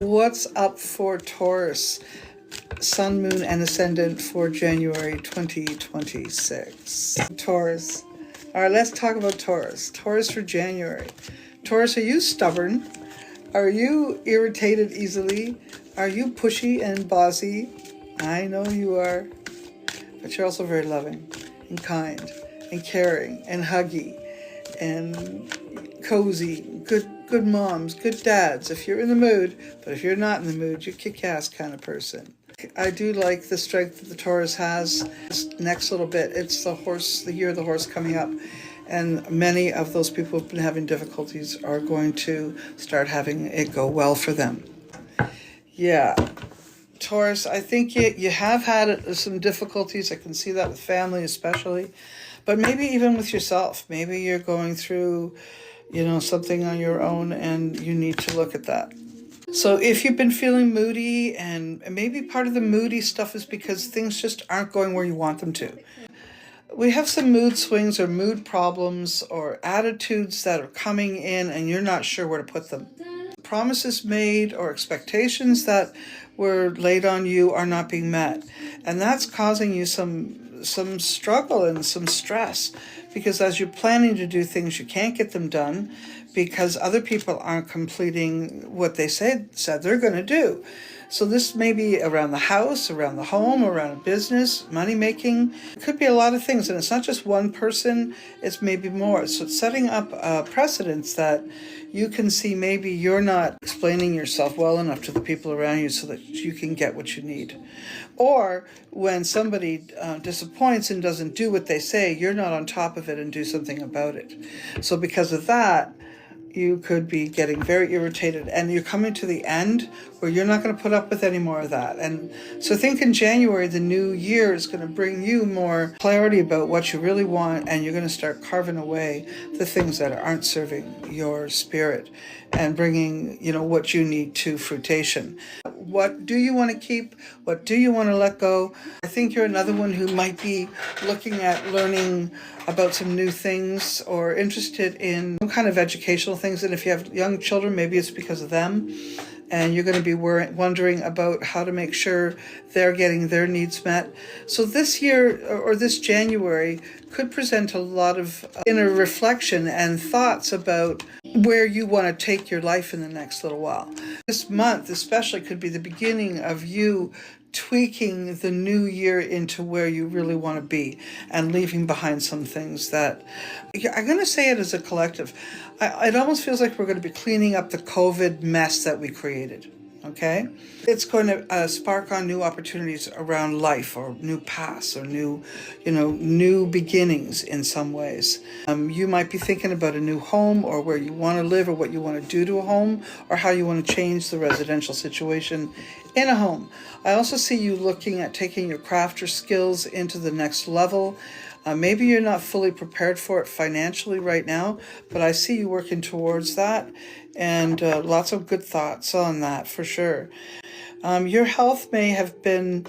What's up for Taurus, Sun, Moon, and Ascendant for January 2026? Taurus. All right, let's talk about Taurus. Taurus for January. Taurus, are you stubborn? Are you irritated easily? Are you pushy and bossy? I know you are, but you're also very loving and kind and caring and huggy and cozy, good moms, good dads, if you're in the mood. But if you're not in the mood, you're kick-ass kind of person. I do like the strength that the Taurus has. This next little bit, it's the year of the horse coming up. And many of those people who've been having difficulties are going to start having it go well for them. Yeah. Taurus, I think you have had some difficulties. I can see that with family especially. But maybe even with yourself. Maybe you're going through, something on your own and you need to look at that. So if you've been feeling moody, and maybe part of the moody stuff is because things just aren't going where you want them to. We have some mood swings or mood problems or attitudes that are coming in and you're not sure where to put them. Promises made or expectations that were laid on you are not being met. And that's causing you some struggle and some stress, because as you're planning to do things, you can't get them done because other people aren't completing what they said they're going to do. So this may be around the house, around the home, around a business, money making. It could be a lot of things, and it's not just one person, it's maybe more. So it's setting up precedents that you can see maybe you're not explaining yourself well enough to the people around you so that you can get what you need. Or when somebody disappoints and doesn't do what they say, you're not on top of it and do something about it. So because of that, you could be getting very irritated, and you're coming to the end where you're not going to put up with any more of that. And so I think in January, the new year is going to bring you more clarity about what you really want, and you're going to start carving away the things that aren't serving your spirit and bringing, what you need to fruition. What do you want to keep? What do you want to let go? I think you're another one who might be looking at learning about some new things or interested in some kind of educational things. And if you have young children, maybe it's because of them. And you're going to be wondering about how to make sure they're getting their needs met. So this year, or this January, could present a lot of inner reflection and thoughts about where you want to take your life in the next little while. This month especially could be the beginning of you tweaking the new year into where you really want to be and leaving behind some things that, I'm going to say it as a collective, it almost feels like we're going to be cleaning up the COVID mess that we created. Okay? It's going to spark on new opportunities around life, or new paths, or new beginnings in some ways. You might be thinking about a new home, or where you want to live, or what you want to do to a home, or how you want to change the residential situation in a home. I also see you looking at taking your craft or skills into the next level. Maybe you're not fully prepared for it financially right now, but I see you working towards that, and lots of good thoughts on that for sure. Your health may have been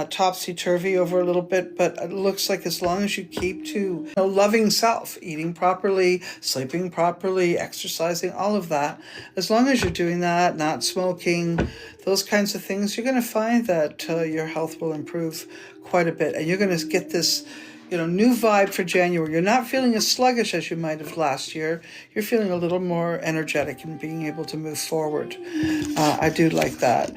topsy-turvy over a little bit, but it looks like as long as you keep to loving self, eating properly, sleeping properly, exercising, all of that, as long as you're doing that, not smoking, those kinds of things, you're going to find that your health will improve quite a bit, and you're going to get this new vibe for January. You're not feeling as sluggish as you might have last year. You're feeling a little more energetic and being able to move forward. I do like that.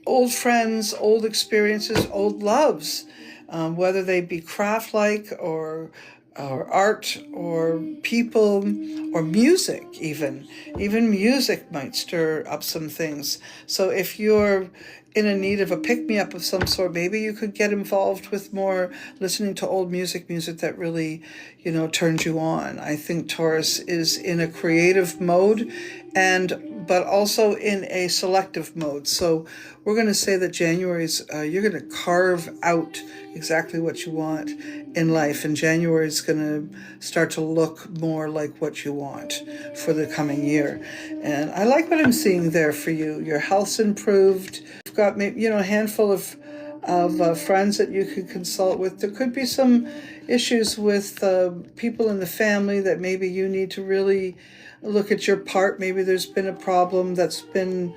Old friends, old experiences, old loves, whether they be craft-like or art or people or music even. Even music might stir up some things. So if you're in a need of a pick-me-up of some sort, maybe you could get involved with more listening to old music that really, turns you on. I think Taurus is in a creative mode, but also in a selective mode. So we're going to say that January's, you're going to carve out exactly what you want in life, and January is going to start to look more like what you want for the coming year. And I like what I'm seeing there for you. Your health's improved. You've got a handful of friends that you could consult with. There could be some issues with people in the family that maybe you need to really look at your part. Maybe there's been a problem that's been,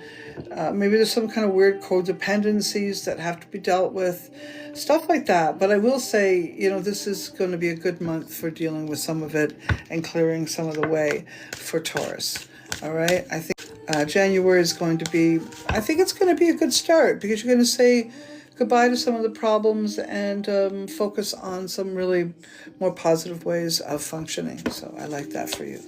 maybe there's some kind of weird codependencies that have to be dealt with, stuff like that. But I will say, you know, this is going to be a good month for dealing with some of it and clearing some of the way for Taurus. All right, I think January is going to be, I think it's going to be a good start, because you're going to say goodbye to some of the problems and focus on some really more positive ways of functioning. So I like that for you.